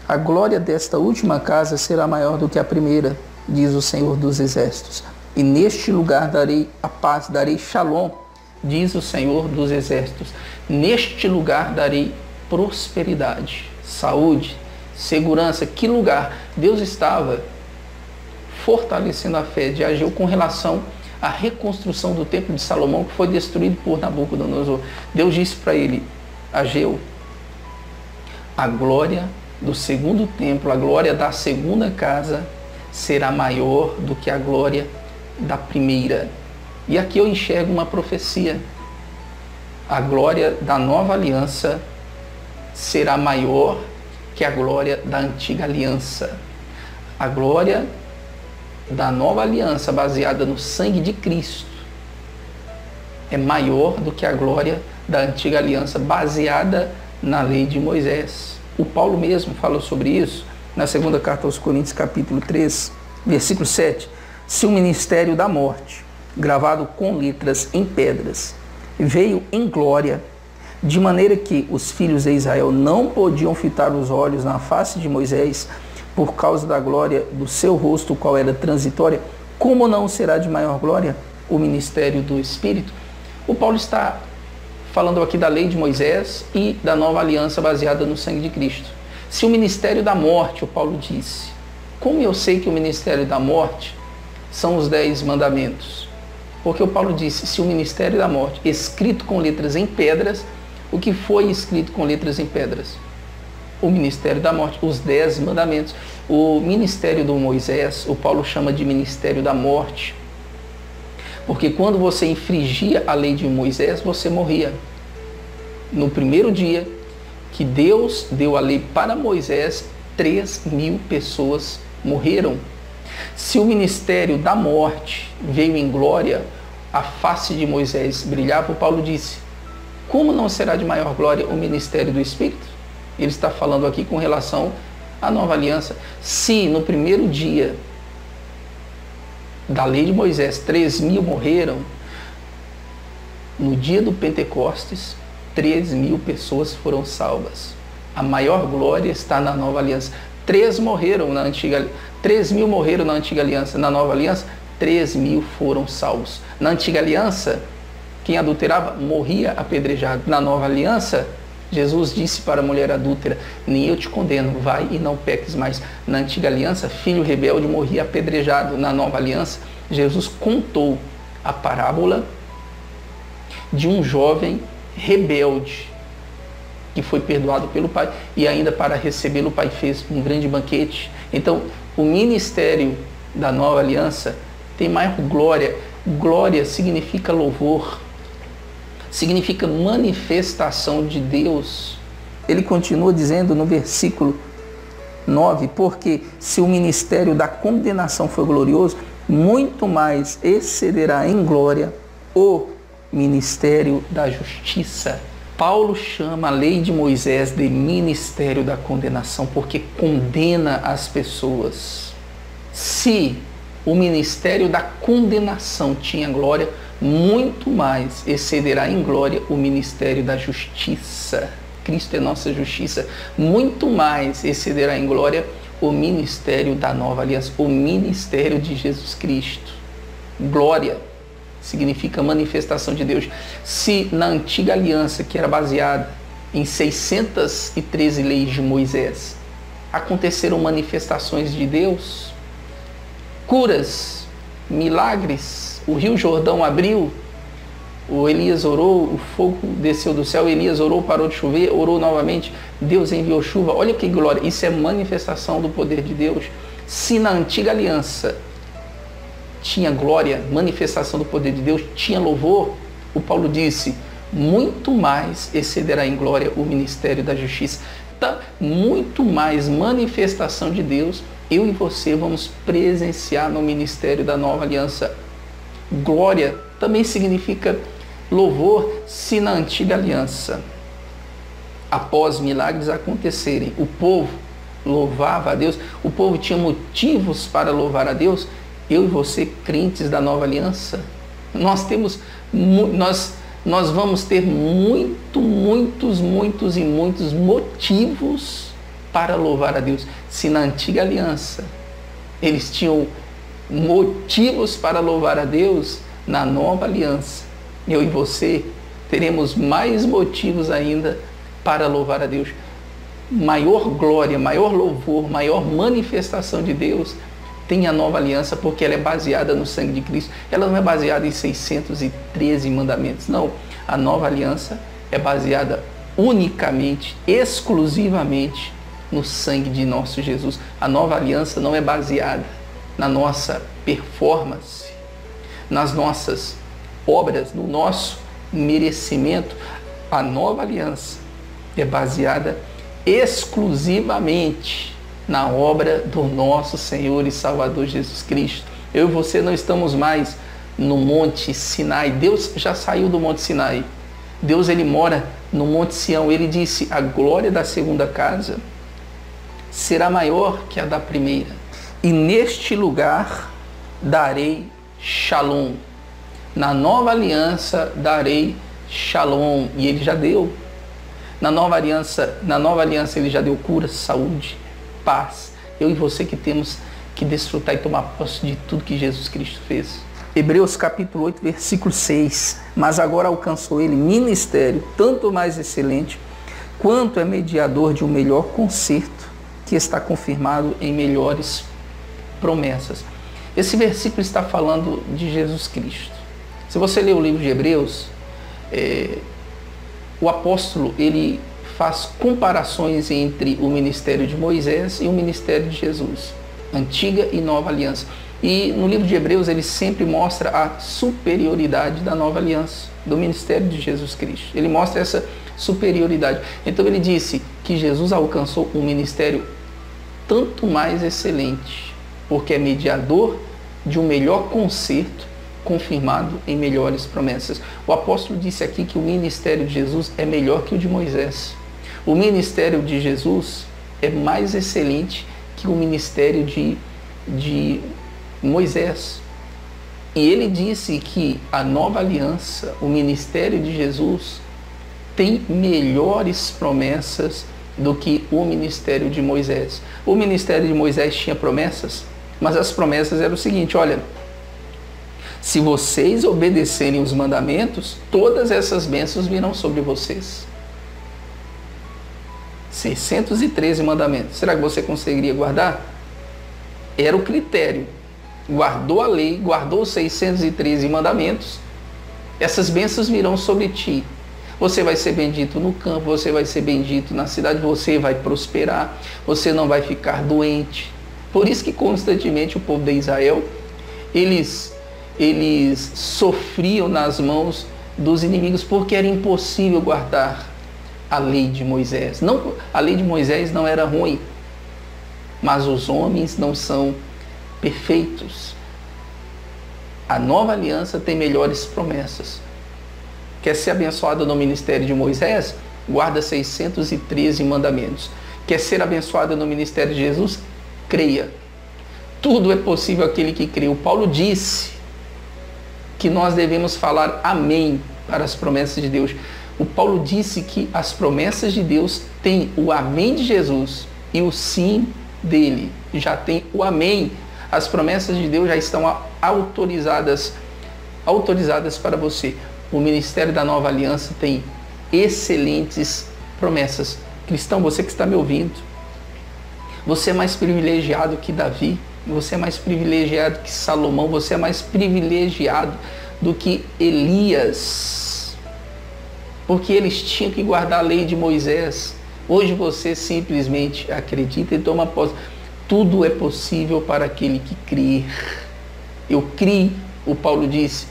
A glória desta última casa será maior do que a primeira, diz o Senhor dos Exércitos. E neste lugar darei a paz, darei shalom, diz o Senhor dos Exércitos. Neste lugar darei prosperidade, saúde, segurança. Que lugar? Deus estava fortalecendo a fé de Ageu com relação à reconstrução do templo de Salomão, que foi destruído por Nabucodonosor. Deus disse para ele: Ageu, a glória do segundo templo, a glória da segunda casa será maior do que a glória da primeira. E aqui eu enxergo uma profecia. A glória da nova aliança será maior que a glória da antiga aliança. A glória da nova aliança, baseada no sangue de Cristo, é maior do que a glória da antiga aliança, baseada na lei de Moisés. O Paulo mesmo falou sobre isso na segunda carta aos Coríntios, capítulo 3, versículo 7. Se o ministério da morte, gravado com letras em pedras, veio em glória, de maneira que os filhos de Israel não podiam fitar os olhos na face de Moisés por causa da glória do seu rosto, o qual era transitória, como não será de maior glória o ministério do Espírito? O Paulo está falando aqui da lei de Moisés e da nova aliança baseada no sangue de Cristo. Se o ministério da morte, o Paulo disse, como eu sei que o ministério da morte são os 10 mandamentos? Porque o Paulo disse, se o ministério da morte, escrito com letras em pedras, o que foi escrito com letras em pedras? O ministério da morte, os 10 mandamentos. O ministério do Moisés, o Paulo chama de ministério da morte, porque quando você infringia a lei de Moisés, você morria. No primeiro dia que Deus deu a lei para Moisés, 3.000 pessoas morreram. Se o ministério da morte veio em glória, a face de Moisés brilhava, o Paulo disse, como não será de maior glória o ministério do Espírito? Ele está falando aqui com relação à nova aliança. Se no primeiro dia da lei de Moisés 3.000 morreram, no dia do Pentecostes 3.000 pessoas foram salvas. A maior glória está na nova aliança. 3.000 morreram na antiga aliança. Na nova aliança 3.000 foram salvos. Na antiga aliança, quem adulterava morria apedrejado. Na nova aliança, Jesus disse para a mulher adúltera, nem eu te condeno, vai e não peques mais. Na antiga aliança, filho rebelde morria apedrejado. Na nova aliança, Jesus contou a parábola de um jovem rebelde que foi perdoado pelo Pai e ainda para recebê-lo o Pai fez um grande banquete. Então, o ministério da nova aliança tem maior glória. Glória significa louvor, significa manifestação de Deus. Ele continua dizendo no versículo 9, porque se o ministério da condenação foi glorioso, muito mais excederá em glória o ministério da justiça. Paulo chama a lei de Moisés de ministério da condenação, porque condena as pessoas. Se o ministério da condenação tinha glória, muito mais excederá em glória o ministério da justiça. Cristo é nossa justiça. Muito mais excederá em glória o ministério da nova aliança, o ministério de Jesus Cristo. Glória significa manifestação de Deus. Se na antiga aliança, que era baseada em 613 leis de Moisés, aconteceram manifestações de Deus, curas, milagres, o rio Jordão abriu, o Elias orou, o fogo desceu do céu, Elias orou, parou de chover, orou novamente, Deus enviou chuva. Olha que glória, isso é manifestação do poder de Deus. Se na antiga aliança tinha glória, manifestação do poder de Deus, tinha louvor, o Paulo disse, muito mais excederá em glória o ministério da justiça. Então, muito mais manifestação de Deus, eu e você vamos presenciar no ministério da nova aliança. Glória também significa louvor. Se na antiga aliança, após milagres acontecerem, o povo louvava a Deus, o povo tinha motivos para louvar a Deus, eu e você, crentes da nova aliança, nós vamos ter muitos motivos para louvar a Deus. Se na antiga aliança eles tinham motivos para louvar a Deus, na nova aliança, eu e você teremos mais motivos ainda para louvar a Deus. Maior glória, maior louvor, maior manifestação de Deus tem a nova aliança, porque ela é baseada no sangue de Cristo. Ela não é baseada em 613 mandamentos, não. A nova aliança é baseada unicamente, exclusivamente no sangue de nosso Jesus. A nova aliança não é baseada na nossa performance, nas nossas obras, no nosso merecimento. A nova aliança é baseada exclusivamente na obra do nosso Senhor e Salvador Jesus Cristo. Eu e você não estamos mais no Monte Sinai. Deus já saiu do Monte Sinai. Deus, ele mora no Monte Sião. Ele disse, a glória da segunda casa será maior que a da primeira. E neste lugar darei shalom. Na nova aliança darei shalom. E ele já deu. Na nova aliança ele já deu cura, saúde, paz. Eu e você que temos que desfrutar e tomar posse de tudo que Jesus Cristo fez. Hebreus capítulo 8, versículo 6. Mas agora alcançou ele ministério tanto mais excelente, quanto é mediador de um melhor concerto, que está confirmado em melhores promessas. Esse versículo está falando de Jesus Cristo. Se você ler o livro de Hebreus, o apóstolo, ele faz comparações entre o ministério de Moisés e o ministério de Jesus, antiga e nova aliança. E no livro de Hebreus ele sempre mostra a superioridade da nova aliança, do ministério de Jesus Cristo. Ele mostra essa superioridade. Então ele disse que Jesus alcançou um ministério tanto mais excelente, porque é mediador de um melhor concerto confirmado em melhores promessas. O apóstolo disse aqui que o ministério de Jesus é melhor que o de Moisés. O ministério de Jesus é mais excelente que o ministério de Moisés. E ele disse que a nova aliança, o ministério de Jesus, tem melhores promessas do que o ministério de Moisés. O ministério de Moisés tinha promessas, mas as promessas eram o seguinte: olha, se vocês obedecerem os mandamentos, todas essas bênçãos virão sobre vocês. 613 mandamentos. Será que você conseguiria guardar? Era o critério. Guardou a lei, guardou os 613 mandamentos, essas bênçãos virão sobre ti. Você vai ser bendito no campo, você vai ser bendito na cidade, você vai prosperar, você não vai ficar doente. Por isso que constantemente o povo de Israel, eles sofriam nas mãos dos inimigos, porque era impossível guardar a lei de Moisés. Não, a lei de Moisés não era ruim, mas os homens não são perfeitos. A nova aliança tem melhores promessas. Quer ser abençoado no ministério de Moisés? Guarda 613 mandamentos. Quer ser abençoado no ministério de Jesus? Creia. Tudo é possível àquele que crê. O Paulo disse que nós devemos falar amém para as promessas de Deus. O Paulo disse que as promessas de Deus têm o amém de Jesus e o sim dele. Já tem o amém. As promessas de Deus já estão autorizadas para você. O ministério da nova aliança tem excelentes promessas. Cristão, você que está me ouvindo, você é mais privilegiado que Davi, você é mais privilegiado que Salomão, você é mais privilegiado do que Elias, porque eles tinham que guardar a lei de Moisés. Hoje você simplesmente acredita e toma posse. Tudo é possível para aquele que crer. Eu criei, o Paulo disse,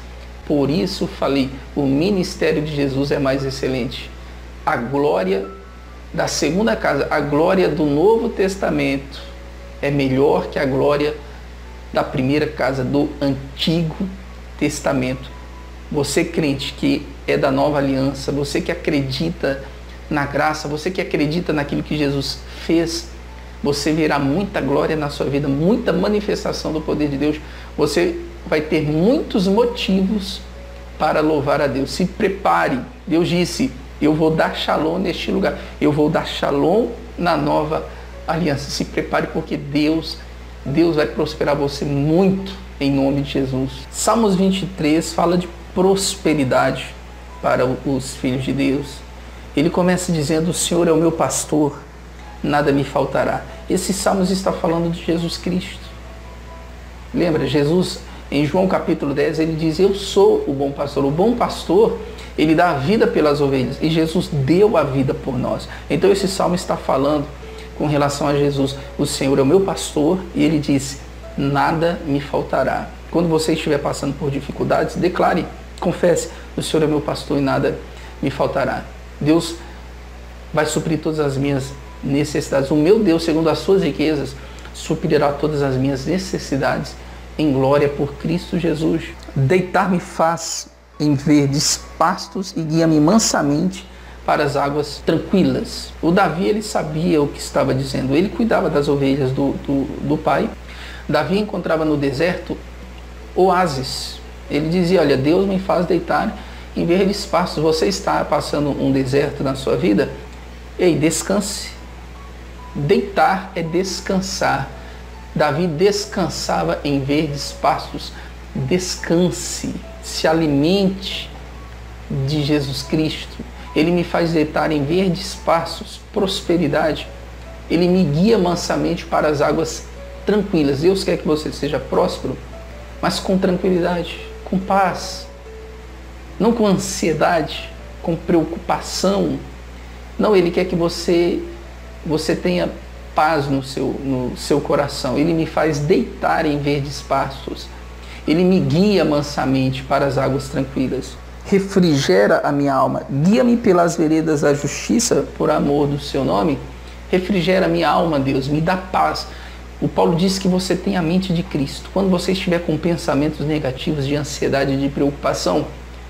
por isso falei, o ministério de Jesus é mais excelente. A glória da segunda casa, a glória do Novo Testamento é melhor que a glória da primeira casa do Antigo Testamento. Você crente que é da nova aliança, você que acredita na graça, você que acredita naquilo que Jesus fez, você verá muita glória na sua vida, muita manifestação do poder de Deus. Você vai ter muitos motivos para louvar a Deus. Se prepare. Deus disse, eu vou dar shalom neste lugar. Eu vou dar shalom na nova aliança. Se prepare, porque Deus vai prosperar você muito em nome de Jesus. Salmos 23 fala de prosperidade para os filhos de Deus. Ele começa dizendo, o Senhor é o meu pastor, nada me faltará. Esse Salmos está falando de Jesus Cristo. Lembra, Jesus, em João capítulo 10, ele diz, eu sou o bom pastor. O bom pastor, ele dá a vida pelas ovelhas. E Jesus deu a vida por nós. Então esse Salmo está falando com relação a Jesus. O Senhor é o meu pastor, e ele disse, nada me faltará. Quando você estiver passando por dificuldades, declare, confesse, o Senhor é meu pastor e nada me faltará. Deus vai suprir todas as minhas necessidades. O meu Deus, segundo as suas riquezas, suprirá todas as minhas necessidades em glória por Cristo Jesus. Deitar-me faz em verdes pastos e guia-me mansamente para as águas tranquilas. O Davi, ele sabia o que estava dizendo. Ele cuidava das ovelhas do pai. Davi encontrava no deserto oásis. Ele dizia, olha, Deus me faz deitar em verdes pastos. Você está passando um deserto na sua vida? Ei, descanse. Deitar é descansar. Davi descansava em verdes pastos. Descanse, se alimente de Jesus Cristo. Ele me faz deitar em verdes pastos, prosperidade. Ele me guia mansamente para as águas tranquilas. Deus quer que você seja próspero, mas com tranquilidade, com paz. Não com ansiedade, com preocupação. Não, Ele quer que você tenha paz no seu coração. Ele me faz deitar em verdes pastos. Ele me guia mansamente para as águas tranquilas. Refrigera a minha alma. Guia-me pelas veredas da justiça por amor do seu nome. Refrigera a minha alma, Deus. Me dá paz. O Paulo diz que você tem a mente de Cristo. Quando você estiver com pensamentos negativos, de ansiedade, de preocupação,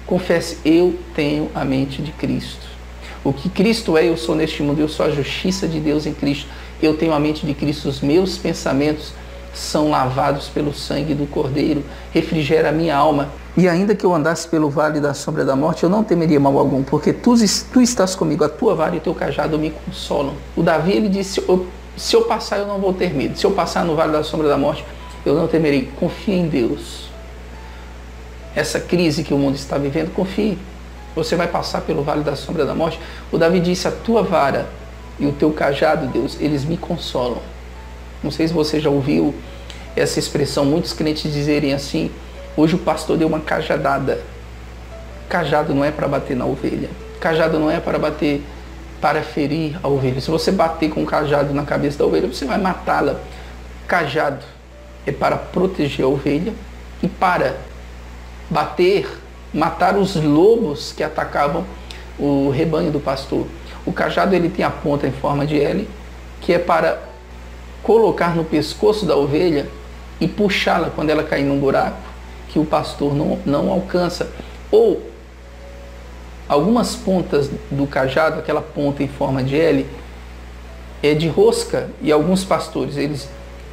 confesse: eu tenho a mente de Cristo. O que Cristo é, eu sou neste mundo. Eu sou a justiça de Deus em Cristo. Eu tenho a mente de Cristo. Os meus pensamentos são lavados pelo sangue do Cordeiro. Refrigera a minha alma. E ainda que eu andasse pelo vale da sombra da morte, eu não temeria mal algum, porque tu estás comigo, a tua vara e o teu cajado me consolam. O Davi, ele disse: se eu passar, eu não vou ter medo. Se eu passar no vale da sombra da morte, eu não temerei. Confie em Deus. Essa crise que o mundo está vivendo, confie. Você vai passar pelo vale da sombra da morte. O Davi disse: a tua vara e o teu cajado, Deus, eles me consolam. Não sei se você já ouviu essa expressão, muitos crentes dizerem assim: hoje o pastor deu uma cajadada. Cajado não é para bater na ovelha. Cajado não é para bater, para ferir a ovelha. Se você bater com o cajado na cabeça da ovelha, você vai matá-la. Cajado é para proteger a ovelha e para matar os lobos que atacavam o rebanho do pastor. O cajado, ele tem a ponta em forma de L, que é para colocar no pescoço da ovelha e puxá-la quando ela cair num buraco que o pastor não alcança. Ou algumas pontas do cajado, aquela ponta em forma de L, é de rosca, e alguns pastores, eles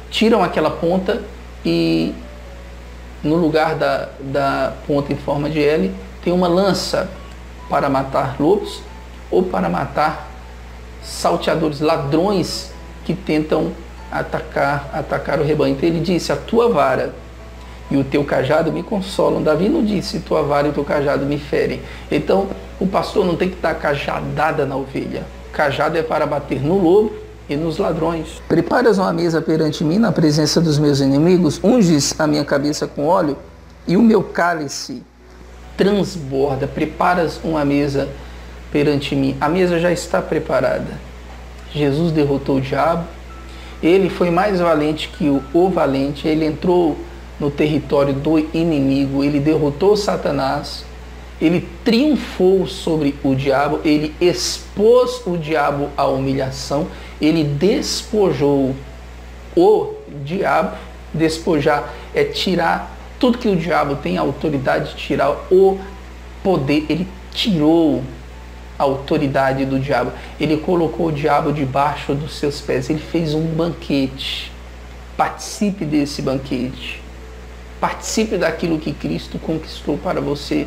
tiram aquela ponta e no lugar da ponta em forma de L tem uma lança para matar lobos ou para matar salteadores, ladrões que tentam atacar o rebanho. Então ele disse: a tua vara e o teu cajado me consolam. Davi não disse: tua vara e o teu cajado me ferem. Então o pastor não tem que dar cajadada na ovelha. Cajado é para bater no lobo e nos ladrões. Preparas uma mesa perante mim na presença dos meus inimigos, unges a minha cabeça com óleo e o meu cálice transborda. Preparas uma mesa perante mim. A mesa já está preparada. Jesus derrotou o diabo. Ele foi mais valente que o valente. Ele entrou no território do inimigo. Ele derrotou Satanás. Ele triunfou sobre o diabo. Ele expôs o diabo à humilhação. Ele despojou o diabo. Despojar é tirar tudo que o diabo tem autoridade de tirar, o poder. Ele tirou a autoridade do diabo. Ele colocou o diabo debaixo dos seus pés. Ele fez um banquete. Participe desse banquete. Participe daquilo que Cristo conquistou para você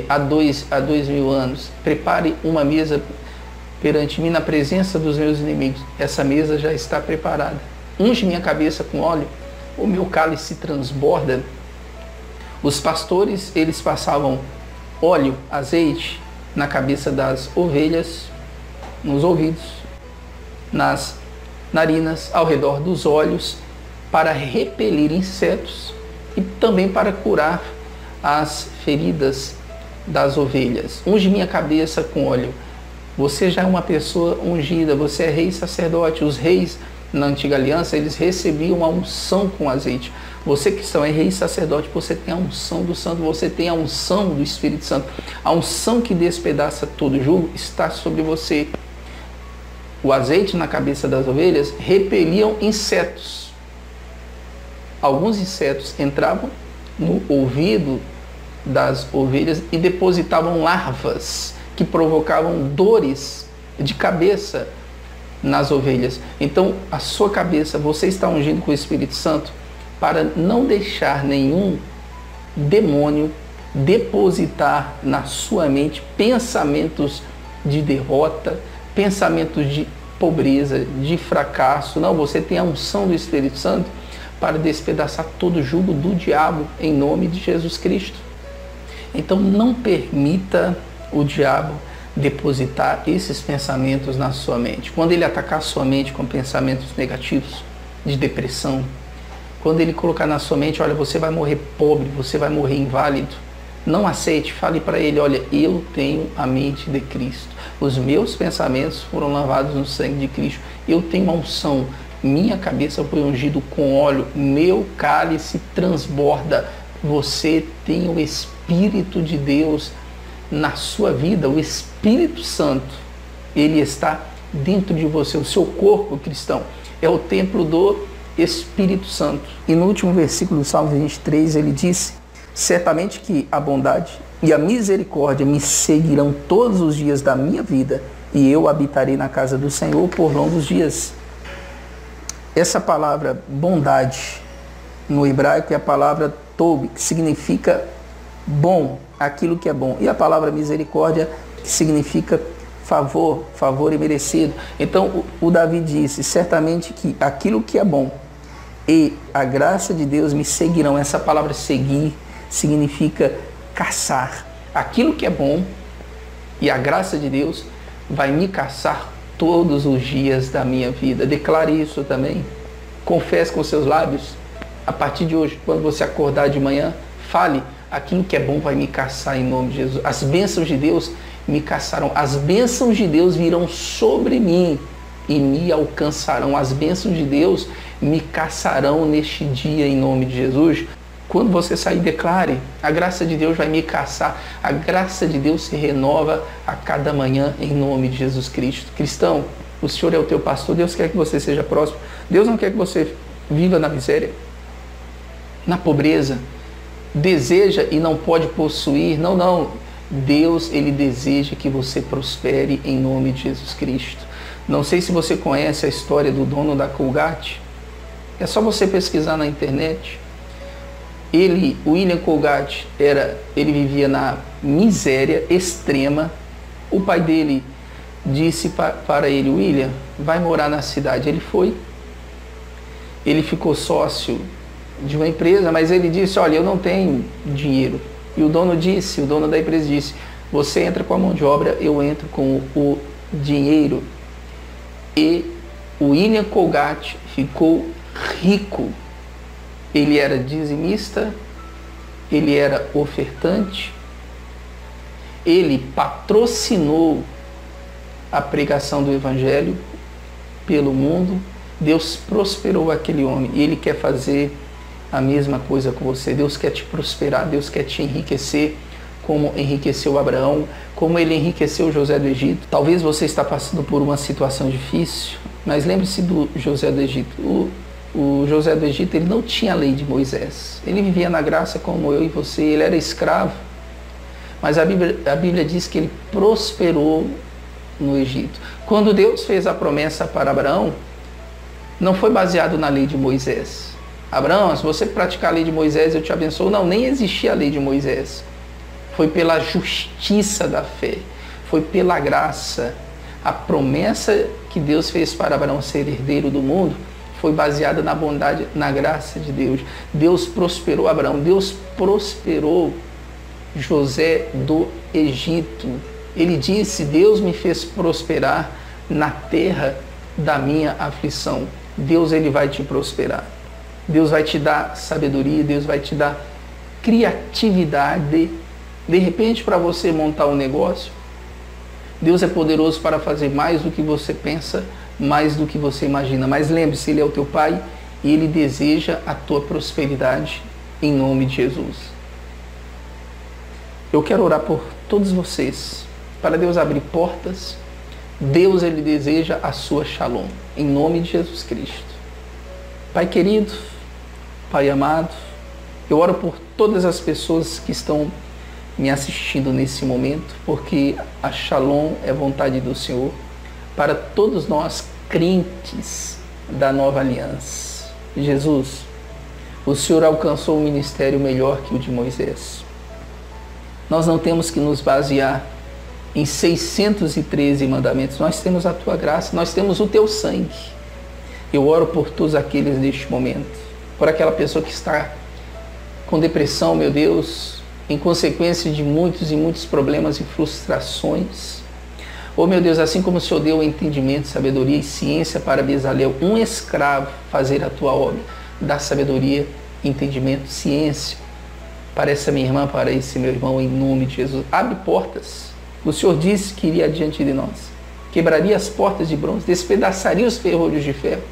há 2000 anos. Prepare uma mesa perante mim na presença dos meus inimigos. Essa mesa já está preparada. Unge minha cabeça com óleo, o meu cálice transborda. Os pastores, eles passavam óleo, azeite na cabeça das ovelhas, nos ouvidos, nas narinas, ao redor dos olhos, para repelir insetos e também para curar as feridas das ovelhas. Unge minha cabeça com óleo. Você já é uma pessoa ungida, você é rei e sacerdote. Os reis na antiga aliança, eles recebiam a unção com azeite. Você que é rei e sacerdote, você tem a unção do santo, você tem a unção do Espírito Santo. A unção que despedaça todo jugo está sobre você. O azeite na cabeça das ovelhas repeliam insetos. Alguns insetos entravam no ouvido das ovelhas e depositavam larvas que provocavam dores de cabeça nas ovelhas. Então, a sua cabeça, você está ungindo com o Espírito Santo para não deixar nenhum demônio depositar na sua mente pensamentos de derrota, pensamentos de pobreza, de fracasso. Não, você tem a unção do Espírito Santo para despedaçar todo o jugo do diabo em nome de Jesus Cristo. Então não permita o diabo depositar esses pensamentos na sua mente. Quando ele atacar a sua mente com pensamentos negativos, de depressão, quando ele colocar na sua mente: olha, você vai morrer pobre, você vai morrer inválido, Não aceite, fale para ele, olha, eu tenho a mente de Cristo. Os meus pensamentos foram lavados no sangue de Cristo. Eu tenho uma unção. Minha cabeça foi ungida com óleo. Meu cálice transborda. Você tem o Espírito de Deus na sua vida. O Espírito Santo, ele está dentro de você. O seu corpo cristão é o templo do Espírito Santo. E no último versículo do Salmo 23, ele disse: certamente que a bondade e a misericórdia me seguirão todos os dias da minha vida, e eu habitarei na casa do Senhor por longos dias. Essa palavra bondade no hebraico é a palavra tov, que significa bom, aquilo que é bom. E a palavra misericórdia, que significa favor, favor imerecido. Então o Davi disse, certamente que aquilo que é bom e a graça de Deus me seguirão. Essa palavra seguir significa caçar. Aquilo que é bom e a graça de Deus vai me caçar todos os dias da minha vida. Declare isso também. Confesse com seus lábios. A partir de hoje, quando você acordar de manhã, fale: aquilo que é bom vai me caçar em nome de Jesus. As bênçãos de Deus me caçarão. As bênçãos de Deus virão sobre mim e me alcançarão. As bênçãos de Deus me caçarão neste dia em nome de Jesus. Quando você sair, declare: a graça de Deus vai me caçar. A graça de Deus se renova a cada manhã em nome de Jesus Cristo. Cristão, o Senhor é o teu pastor. Deus quer que você seja próspero. Deus não quer que você viva na miséria, na pobreza. Deseja e não pode possuir. Não, não. Deus, ele deseja que você prospere em nome de Jesus Cristo. Não sei se você conhece a história do dono da Colgate. É só você pesquisar na internet. O William Colgate, ele vivia na miséria extrema. O pai dele disse para ele: William, vai morar na cidade. Ele foi. Ele ficou sócio de uma empresa, mas ele disse: olha, eu não tenho dinheiro. E o dono da empresa disse: você entra com a mão de obra, eu entro com o dinheiro. E o William Colgate ficou rico. Ele era dizimista, ele era ofertante, ele patrocinou a pregação do Evangelho pelo mundo. Deus prosperou aquele homem e ele quer fazer a mesma coisa com você. Deus quer te prosperar, Deus quer te enriquecer, como enriqueceu Abraão, como ele enriqueceu José do Egito. Talvez você está passando por uma situação difícil, mas lembre-se do José do Egito. O José do Egito, ele não tinha a lei de Moisés. Ele vivia na graça como eu e você. Ele era escravo. Mas a Bíblia diz que ele prosperou no Egito. Quando Deus fez a promessa para Abraão, não foi baseado na lei de Moisés. Abraão, se você praticar a lei de Moisés, eu te abençoo. Não, nem existia a lei de Moisés. Foi pela justiça da fé. Foi pela graça. A promessa que Deus fez para Abraão ser herdeiro do mundo foi baseada na bondade, na graça de Deus. Deus prosperou Abraão. Deus prosperou José do Egito. Ele disse: Deus me fez prosperar na terra da minha aflição. Deus, ele vai te prosperar. Deus vai te dar sabedoria, Deus vai te dar criatividade. De repente, para você montar um negócio, Deus é poderoso para fazer mais do que você pensa, mais do que você imagina. Mas lembre-se, ele é o teu Pai e ele deseja a tua prosperidade em nome de Jesus. Eu quero orar por todos vocês, para Deus abrir portas. Deus, ele deseja a sua shalom, em nome de Jesus Cristo. Pai querido, Pai amado, eu oro por todas as pessoas que estão me assistindo nesse momento, porque a shalom é vontade do Senhor para todos nós crentes da nova aliança. Jesus, o Senhor alcançou um ministério melhor que o de Moisés. Nós não temos que nos basear em 613 mandamentos. Nós temos a tua graça, nós temos o teu sangue. Eu oro por todos aqueles neste momento, por aquela pessoa que está com depressão, meu Deus, em consequência de muitos e muitos problemas e frustrações. Oh, meu Deus, assim como o Senhor deu entendimento, sabedoria e ciência para Bezalel, um escravo, fazer a tua obra, dá sabedoria, entendimento, ciência para essa minha irmã, para esse meu irmão, em nome de Jesus. Abre portas. O Senhor disse que iria diante de nós. Quebraria as portas de bronze, despedaçaria os ferrolhos de ferro.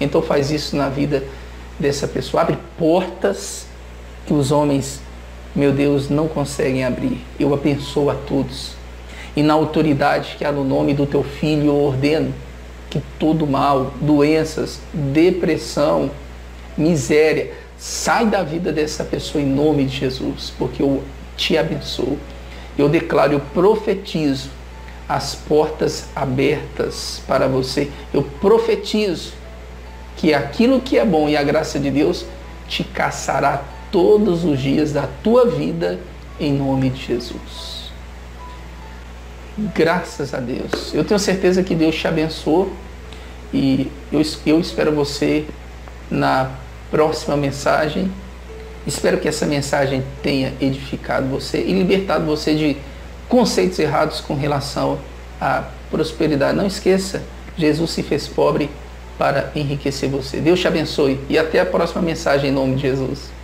Então faz isso na vida dessa pessoa. Abre portas que os homens, meu Deus, não conseguem abrir. Eu abençoo a todos. E na autoridade que há no nome do teu Filho, eu ordeno que todo mal, doenças, depressão, miséria, sai da vida dessa pessoa em nome de Jesus, porque eu te abençoo. Eu declaro, eu profetizo as portas abertas para você. Eu profetizo que aquilo que é bom e a graça de Deus te caçará todos os dias da tua vida em nome de Jesus. Graças a Deus. Eu tenho certeza que Deus te abençoou e eu espero você na próxima mensagem. Espero que essa mensagem tenha edificado você e libertado você de conceitos errados com relação à prosperidade. Não esqueça, Jesus se fez pobre para enriquecer você. Deus te abençoe e até a próxima mensagem em nome de Jesus.